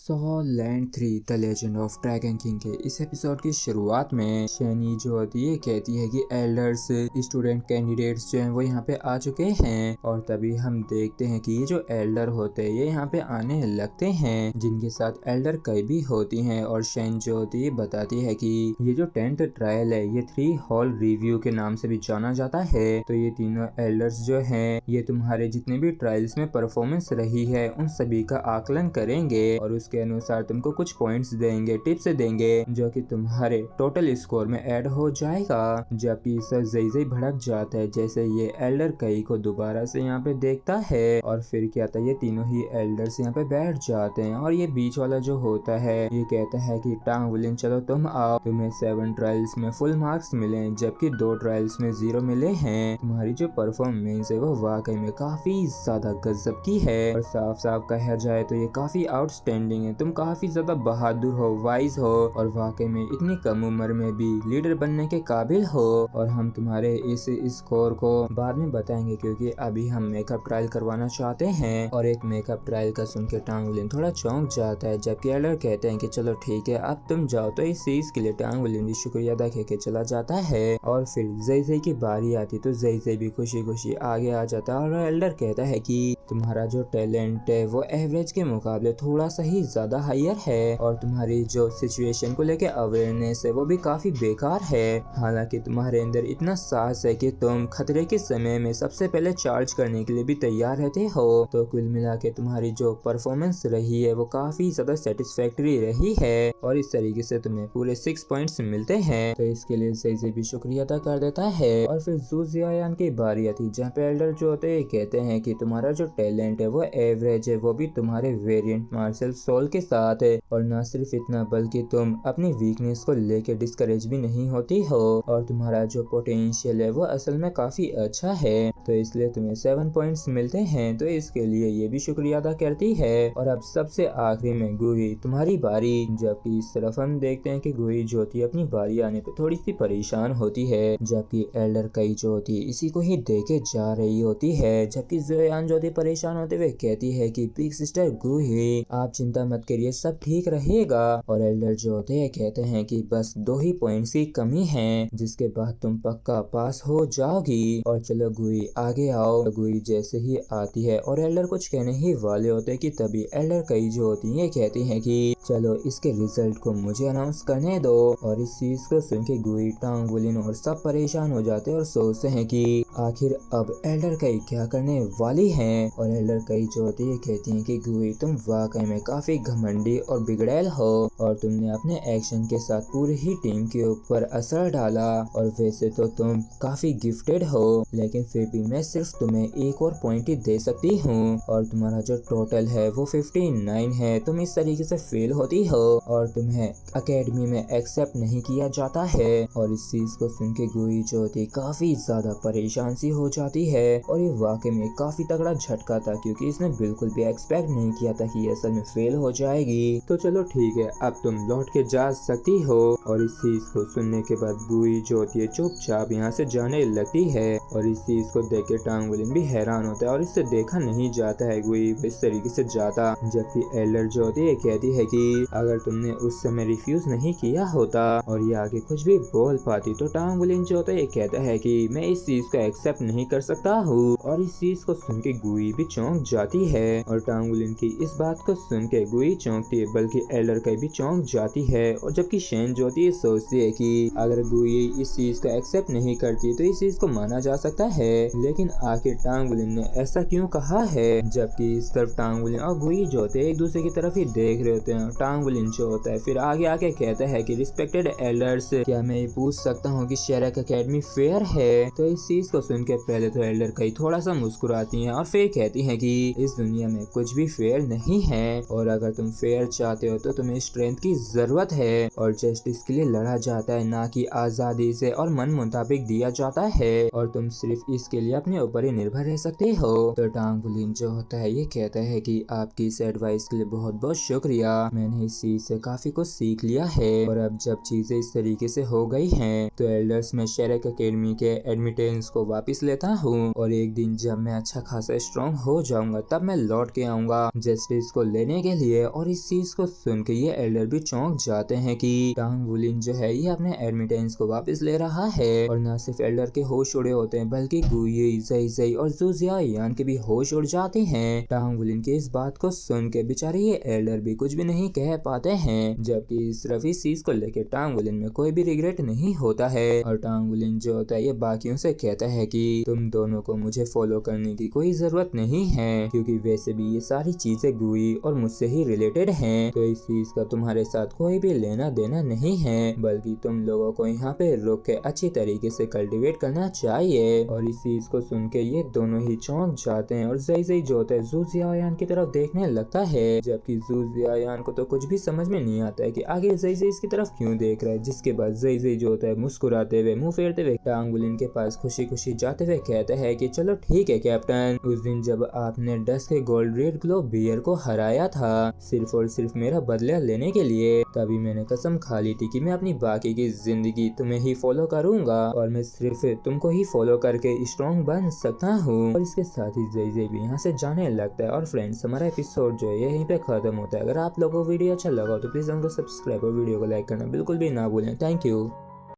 सॉलैंड 3 the legend of dragon king के इस episode की शुरुआत में शैनी जो होती है कहती है कि एल्डर्स स्टूडेंट कैंडिडेट्स जो हैं वो यहाँ पे आ चुके हैं। और तभी हम देखते हैं कि ये जो एल्डर होते हैं ये यहाँ पे आने लगते हैं, जिनके साथ एल्डर कई भी होती हैं। और शैन जो होती है बताती है कि ये जो 10th ट्रायल है ये 3 हॉल रिव्यू के नाम से भी जाना जाता है। तो ये तीनों एल्डर्स जो हैं ये तुम्हारे जितने भी ट्रायल्स में परफॉर्मेंस रही है उन सभी का आकलन करेंगे और उसके अनुसार तुमको कुछ पॉइंट्स देंगे, टिप्स देंगे, जो कि तुम्हारे टोटल स्कोर में ऐड हो जाएगा। जबकि सर जई भड़क जाता है जैसे ये एल्डर कई को दोबारा से यहाँ पे देखता है। और फिर क्या था, ये तीनों ही एल्डर्स यहाँ पे बैठ जाते हैं और ये बीच वाला जो होता है ये कहता है कि टांग विलिन चलो तुम आओ, तुम्हें 7 ट्रायल्स में फुल मार्क्स मिले जबकि 2 ट्रायल्स में 0 मिले हैं। तुम्हारी जो परफॉर्मेंस है वो वाकई में काफी ज्यादा गजब की है और साफ साफ कहा जाए तो ये काफी आउटस्टैंडिंग है। तुम काफी ज्यादा बहादुर हो, वाइज हो और वाकई में इतनी कम उम्र में भी लीडर बनने के काबिल हो। और हम तुम्हारे इस स्कोर को बाद में बताएंगे क्योंकि अभी हम मेकअप ट्रायल करवाना चाहते हैं। और एक मेकअप ट्रायल का सुन के टांग विलिन थोड़ा चौंक जाता है जबकि एल्डर कहते हैं कि चलो ठीक है अब तुम जाओ। तो इस चीज के लिए टांग विलिन भी शुक्रिया अदा करके चला जाता है। और फिर जई की बारी आती तो जई भी खुशी खुशी आगे आ जाता है और एल्डर कहता है कि तुम्हारा जो टैलेंट है वो एवरेज के मुकाबले थोड़ा सा ही ज्यादा हायर है और तुम्हारी जो सिचुएशन को लेके अवेयरनेस है वो भी काफी बेकार है। हालांकि तुम्हारे अंदर इतना साहस है कि तुम खतरे के समय में सबसे पहले चार्ज करने के लिए भी तैयार रहते हो। तो कुल मिला के तुम्हारी जो परफॉर्मेंस रही है वो काफी ज्यादा सेटिस्फैक्टरी रही है और इस तरीके से तुम्हें पूरे 6 पॉइंट्स मिलते हैं। तो इसके लिए सही भी शुक्रिया अदा कर देता है। और फिर ज़ुजियान की बारी आती जहाँ पे एल्डर जो होते हैं कहते हैं कि तुम्हारा जो टैलेंट है वो एवरेज है, वो भी तुम्हारे वेरिएंट मार्शल सोल के साथ है। और न सिर्फ इतना बल्कि तुम अपनी वीकनेस को लेके डिस्करेज भी नहीं होती हो और तुम्हारा जो पोटेंशियल है वो असल में काफी अच्छा है। तो इसलिए तुम्हें 7 पॉइंट्स मिलते हैं। तो इसके लिए ये भी शुक्रिया अदा करती है। और अब सबसे आखिरी में गुही तुम्हारी बारी। जबकि इस तरफ हम देखते हैं कि गुही जो होती है अपनी बारी आने पे थोड़ी सी परेशान होती है जबकि एल्डर कई जो होती है इसी को ही देके जा रही होती है। जबकि ज़ोयान जो होती परेशान होते हुए कहती है कि बिग सिस्टर गुही आप चिंता मत करिए सब ठीक रहेगा। और एल्डर जो होते हैं कहते हैं कि बस 2 ही पॉइंट्स की कमी है जिसके बाद तुम पक्का पास हो जाओगी और चलो गुही आगे आओ। तो गुही जैसे ही आती है और एल्डर कुछ कहने ही वाले होते हैं कि तभी एल्डर कई जो होती है कहती है कि चलो इसके रिजल्ट को मुझे अनाउंस करने दो। और इस चीज को सुन के गुही, टांग विलिन और सब परेशान हो जाते हैं और सोचते हैं कि आखिर अब एल्डर कई क्या करने वाली है। और एल्डर कई जो होती है कहती है कि गुही तुम वाकई में काफी घमंडी और बिगड़ैल हो और तुमने अपने एक्शन के साथ पूरी ही टीम के ऊपर असर डाला। और वैसे तो तुम काफी गिफ्टेड हो लेकिन फिर भी मैं सिर्फ तुम्हें एक और पॉइंट ही दे सकती हूँ और तुम्हारा जो टोटल है वो 59 है। तुम इस तरीके से फेल होती हो और तुम्हें अकेडमी में एक्सेप्ट नहीं किया जाता है। और इस चीज को सुन के गुही जो होती काफी ज्यादा परेशान सी हो जाती है और ये वाकई में काफी तगड़ा झटका था क्योंकि इसने बिल्कुल भी एक्सपेक्ट नहीं किया था कि ये असल में फेल हो जाएगी। तो चलो ठीक है अब तुम लौट के जा सकती हो। और इस चीज को सुनने के बाद गुही जो होती है चुपचाप यहाँ से जाने लगती है। और इस चीज को देख के टांग विलिन भी हैरान होता है और इससे देखा नहीं जाता है गुही इस तरीके से जाता। जबकि एल्डर जो होती है कहती है कि अगर तुमने उस समय रिफ्यूज नहीं किया होता और ये आगे कुछ भी बोल पाती तो टांग विलिन जो होता है कहता है कि मैं इस चीज को एक्सेप्ट नहीं कर सकता हूँ। और इस चीज को सुन के गुही भी चौंक जाती है और टांग विलिन की इस बात को सुन के गुही चौंकती है बल्कि एल्डर कई भी चौंक जाती है। और जबकि शैन जो होती है सोचती है कि अगर गुही इस चीज को एक्सेप्ट नहीं करती तो इस चीज को माना जा सकता है लेकिन आखिर टांग विलिन ने ऐसा क्यों कहा है। जबकि इस तरफ टांग विलिन और गुही जो होते हैं एक दूसरे की तरफ ही देख रहे होते हैं। टांग विलिन जो होता है फिर आगे आके कहता है कि रिस्पेक्टेड एल्डर्स क्या मैं ये पूछ सकता हूँ कि शेरक अकेडमी फेयर है। तो इस चीज को सुन के पहले तो एल्डर कई थोड़ा सा मुस्कुराती हैं और फिर कहती हैं कि इस दुनिया में कुछ भी फेयर नहीं है और अगर तुम फेयर चाहते हो तो तुम्हें स्ट्रेंथ की जरूरत है और जस्टिस के लिए लड़ा जाता है ना कि आजादी से और मन मुताबिक दिया जाता है और तुम सिर्फ इसके लिए अपने ऊपर ही निर्भर रह सकते हो। तो टांग विलिन जो होता है ये कहता है कि आपकी इस एडवाइस के लिए बहुत बहुत शुक्रिया, मैंने इस चीज से काफी कुछ सीख लिया है। और अब जब चीजें इस तरीके से हो गई हैं तो एल्डर्स में शेरक अकेडमी के एडमिटेंस को वापस लेता हूँ और एक दिन जब मैं अच्छा खासा स्ट्रॉन्ग हो जाऊंगा तब मैं लौट के आऊंगा जस्टिस को लेने के लिए। और इस चीज को सुन के ये एल्डर भी चौंक जाते हैं कि टांग वुलिन जो है ये अपने एडमिटेंस को वापस ले रहा है। और न सिर्फ एल्डर के होश उड़े होते हैं बल्कि गुई, ज़ई और ज़ुजियायान के भी होश उड़ जाते हैं। टांग वुलिन की इस बात को सुन के बेचारे ये एल्डर भी कुछ भी नहीं कह पाते हैं, जबकि सिर्फ इस चीज को लेकर टांग वुलिन में कोई भी रिग्रेट नहीं होता है। और टांग वुलिन जो होता है ये बाकियों से कहता है कि तुम दोनों को मुझे फॉलो करने की कोई जरूरत नहीं है, क्योंकि वैसे भी ये सारी चीजें गुई और मुझसे ही रिलेटेड हैं, तो इस चीज का तुम्हारे साथ कोई भी लेना देना नहीं है, बल्कि तुम लोगों को यहाँ पे रुक के अच्छी तरीके से कल्टीवेट करना चाहिए। और इस चीज को सुन के ये दोनों ही चौंक जाते हैं और ज़ई जो होता है ज़ू जियायान की तरफ देखने लगता है, जबकि ज़ू जियायान को तो कुछ भी समझ में नहीं आता है कि आगे ज़ई इसकी तरफ क्यों देख रहा है। जिसके बाद ज़ई जो होता है मुस्कुराते हुए मुंह फेरते हुए टांग वुलिन के पास खुशी खुशी जाते हुए कहता है कि चलो ठीक है कैप्टन, उस दिन जब आपने डस्ट के गोल्ड रेड ग्लो बियर को हराया था सिर्फ और सिर्फ मेरा बदला लेने के लिए, तभी मैंने कसम खा ली थी कि मैं अपनी बाकी की जिंदगी तुम्हें ही फॉलो करूंगा और मैं सिर्फ तुमको ही फॉलो करके स्ट्रॉन्ग बन सकता हूँ। और इसके साथ ही ज़ई भी यहाँ से जाने लगता है। और फ्रेंड्स हमारा एपिसोड जो है यहीं पे खत्म होता है। अगर आप लोगों को वीडियो अच्छा लगा तो प्लीज हमको सब्सक्राइब और वीडियो को लाइक करना बिल्कुल भी ना भूलें। Thank you.